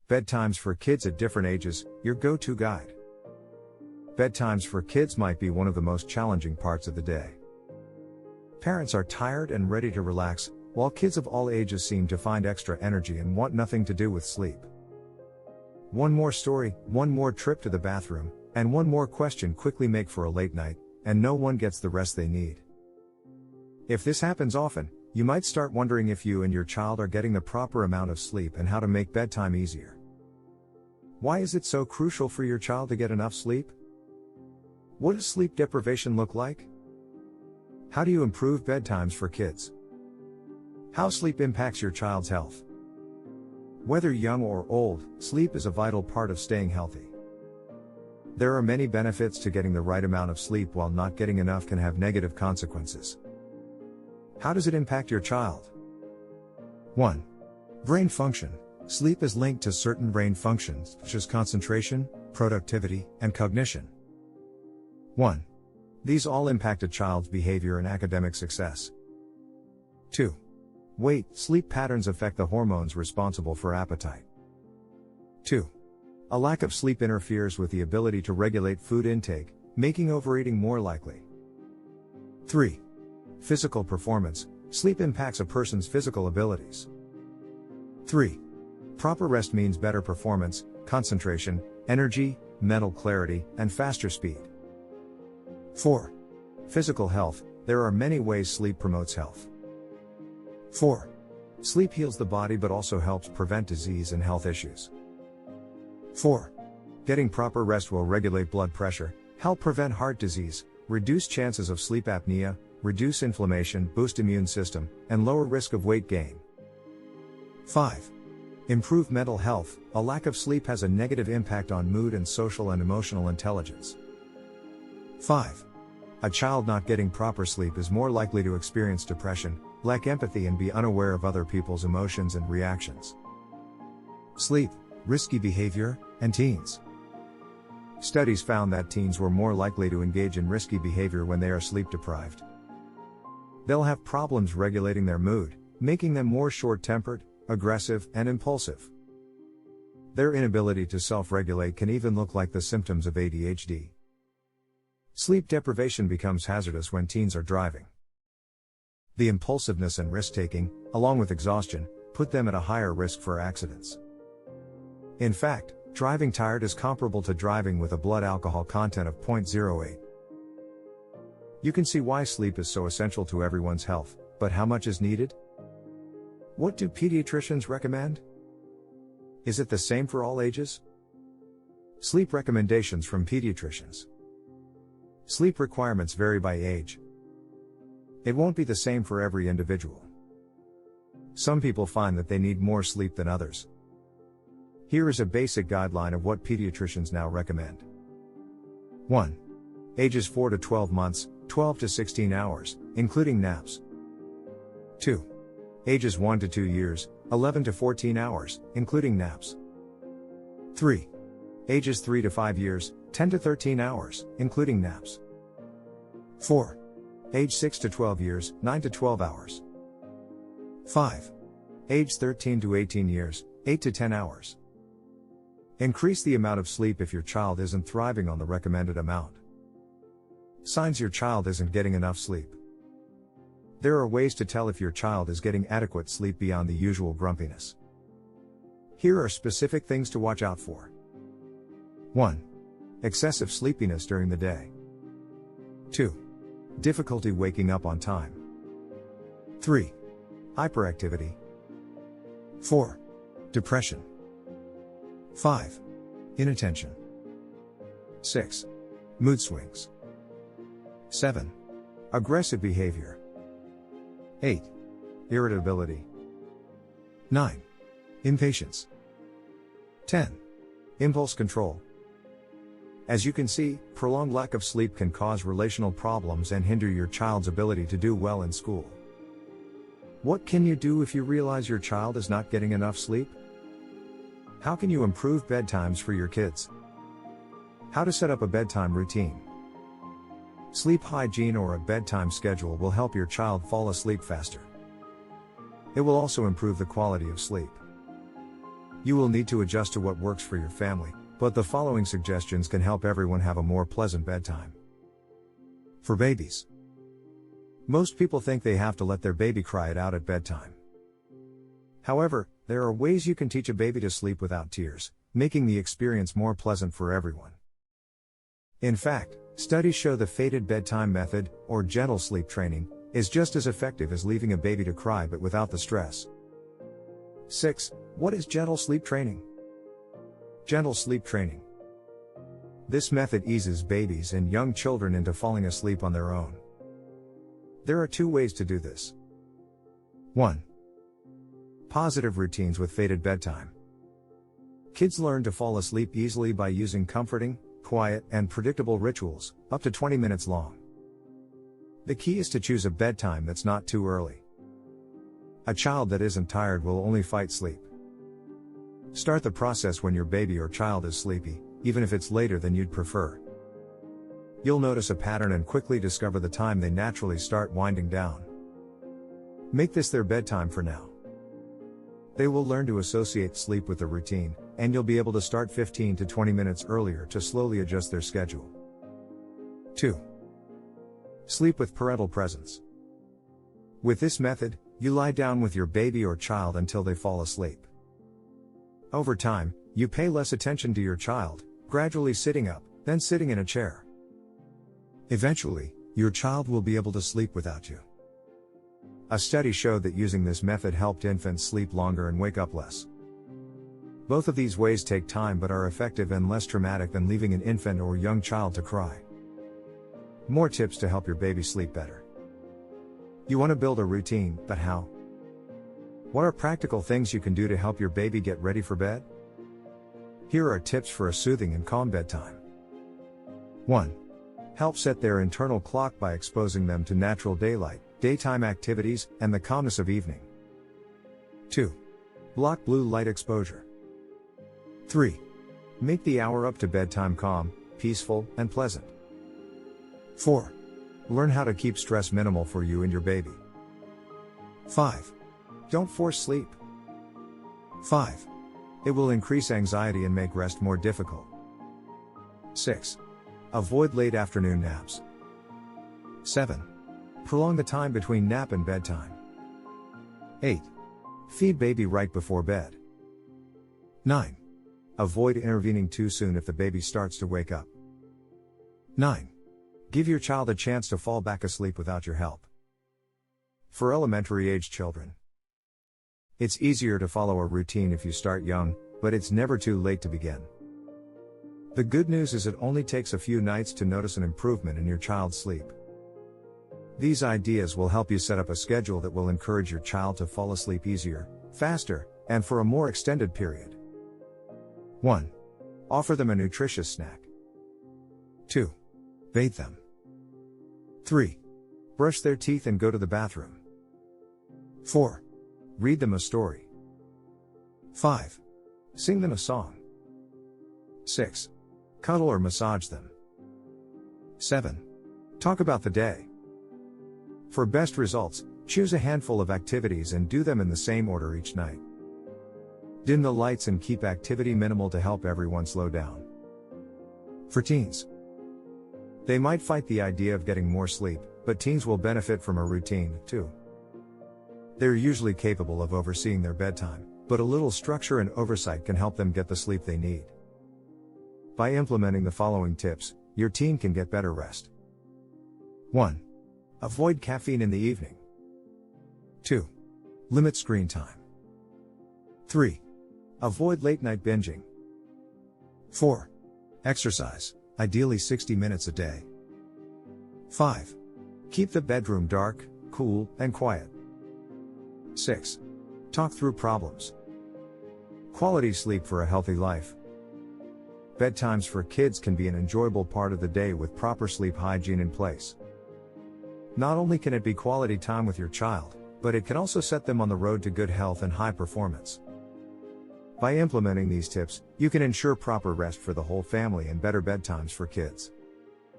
Bedtimes for kids at different ages, your go-to guide. Bedtimes for kids might be one of the most challenging parts of the day. Parents are tired and ready to relax, while kids of all ages seem to find extra energy and want nothing to do with sleep. One more story, one more trip to the bathroom, and one more question quickly make for a late night, and no one gets the rest they need. If this happens often, you might start wondering if you and your child are getting the proper amount of sleep and how to make bedtime easier. Why is it so crucial for your child to get enough sleep? What does sleep deprivation look like? How do you improve bedtimes for kids? How sleep impacts your child's health? Whether young or old, sleep is a vital part of staying healthy. There are many benefits to getting the right amount of sleep, while not getting enough can have negative consequences. How does it impact your child? 1. Brain function. Sleep is linked to certain brain functions, such as concentration, productivity, and cognition. 1. These all impact a child's behavior and academic success. 2. Weight. Sleep patterns affect the hormones responsible for appetite. 2. A lack of sleep interferes with the ability to regulate food intake, making overeating more likely. 3. Physical performance. Sleep impacts a person's physical abilities. 3. Proper rest means better performance, concentration, energy, mental clarity, and faster speed. 4. Physical health. There are many ways sleep promotes health. 4. Sleep heals the body but also helps prevent disease and health issues. 4. Getting proper rest will regulate blood pressure, help prevent heart disease, reduce chances of sleep apnea, reduce inflammation, boost immune system, and lower risk of weight gain. 5. Improve mental health. A lack of sleep has a negative impact on mood and social and emotional intelligence. 5. A child not getting proper sleep is more likely to experience depression, lack empathy, and be unaware of other people's emotions and reactions. Sleep, risky behavior, and teens. Studies found that teens were more likely to engage in risky behavior when they are sleep deprived. They'll have problems regulating their mood, making them more short-tempered, aggressive, and impulsive. Their inability to self-regulate can even look like the symptoms of ADHD. Sleep deprivation becomes hazardous when teens are driving. The impulsiveness and risk-taking, along with exhaustion, put them at a higher risk for accidents. In fact, driving tired is comparable to driving with a blood alcohol content of 0.08. You can see why sleep is so essential to everyone's health, but how much is needed? What do pediatricians recommend? Is it the same for all ages? Sleep recommendations from pediatricians. Sleep requirements vary by age. It won't be the same for every individual. Some people find that they need more sleep than others. Here is a basic guideline of what pediatricians now recommend. 1. Ages 4 to 12 months, 12 to 16 hours, including naps. 2. Ages 1 to 2 years, 11 to 14 hours, including naps. 3. Ages 3 to 5 years, 10 to 13 hours, including naps. 4. Age 6 to 12 years, 9 to 12 hours. 5. Age 13 to 18 years, 8 to 10 hours. Increase the amount of sleep if your child isn't thriving on the recommended amount. Signs your child isn't getting enough sleep. There are ways to tell if your child is getting adequate sleep beyond the usual grumpiness. Here are specific things to watch out for. 1. Excessive sleepiness during the day. 2. Difficulty waking up on time. 3. Hyperactivity. 4. Depression. 5. Inattention. 6. Mood swings. 7. Aggressive behavior. 8. Irritability. 9. Impatience. 10. Impulse control. As you can see, prolonged lack of sleep can cause relational problems and hinder your child's ability to do well in school. What can you do if you realize your child is not getting enough sleep? How can you improve bedtimes for your kids? How to set up a bedtime routine. Sleep hygiene or a bedtime schedule will help your child fall asleep faster. It will also improve the quality of sleep. You will need to adjust to what works for your family, but the following suggestions can help everyone have a more pleasant bedtime. For babies. Most people think they have to let their baby cry it out at bedtime. However, there are ways you can teach a baby to sleep without tears, making the experience more pleasant for everyone. In fact, studies show the faded bedtime method, or gentle sleep training, is just as effective as leaving a baby to cry but without the stress. 6. What is gentle sleep training? Gentle sleep training. This method eases babies and young children into falling asleep on their own. There are 2 ways to do this. 1. Positive routines with faded bedtime. Kids learn to fall asleep easily by using comforting, quiet, and predictable rituals, up to 20 minutes long. The key is to choose a bedtime that's not too early. A child that isn't tired will only fight sleep. Start the process when your baby or child is sleepy, even if it's later than you'd prefer. You'll notice a pattern and quickly discover the time they naturally start winding down. Make this their bedtime for now. They will learn to associate sleep with the routine, and you'll be able to start 15 to 20 minutes earlier to slowly adjust their schedule. 2. Sleep with parental presence. With this method, you lie down with your baby or child until they fall asleep. Over time, you pay less attention to your child, gradually sitting up, then sitting in a chair. Eventually, your child will be able to sleep without you. A study showed that using this method helped infants sleep longer and wake up less. Both of these ways take time but are effective and less traumatic than leaving an infant or young child to cry. More tips to help your baby sleep better. You want to build a routine, but how? What are practical things you can do to help your baby get ready for bed? Here are tips for a soothing and calm bedtime. 1. Help set their internal clock by exposing them to natural daylight, daytime activities, and the calmness of evening. 2. Block blue light exposure. 3. Make the hour up to bedtime calm, peaceful, and pleasant. 4. Learn how to keep stress minimal for you and your baby. 5. Don't force sleep. 5. It will increase anxiety and make rest more difficult. 6. Avoid late afternoon naps. 7. Prolong the time between nap and bedtime. 8. Feed baby right before bed. 9. Avoid intervening too soon if the baby starts to wake up. 9. Give your child a chance to fall back asleep without your help. For elementary-age children, it's easier to follow a routine if you start young, but it's never too late to begin. The good news is it only takes a few nights to notice an improvement in your child's sleep. These ideas will help you set up a schedule that will encourage your child to fall asleep easier, faster, and for a more extended period. 1. Offer them a nutritious snack. 2. Bathe them. 3. Brush their teeth and go to the bathroom. 4. Read them a story. 5. Sing them a song. 6. Cuddle or massage them. 7. Talk about the day. For best results, choose a handful of activities and do them in the same order each night. Dim the lights and keep activity minimal to help everyone slow down. For teens, they might fight the idea of getting more sleep, but teens will benefit from a routine, too. They're usually capable of overseeing their bedtime, but a little structure and oversight can help them get the sleep they need. By implementing the following tips, your teen can get better rest. 1. Avoid caffeine in the evening. 2. Limit screen time. 3. Avoid late-night binging. 4. Exercise, ideally 60 minutes a day. 5. Keep the bedroom dark, cool, and quiet. 6. Talk through problems. Quality sleep for a healthy life. Bedtimes for kids can be an enjoyable part of the day with proper sleep hygiene in place. Not only can it be quality time with your child, but it can also set them on the road to good health and high performance. By implementing these tips, you can ensure proper rest for the whole family and better bedtimes for kids.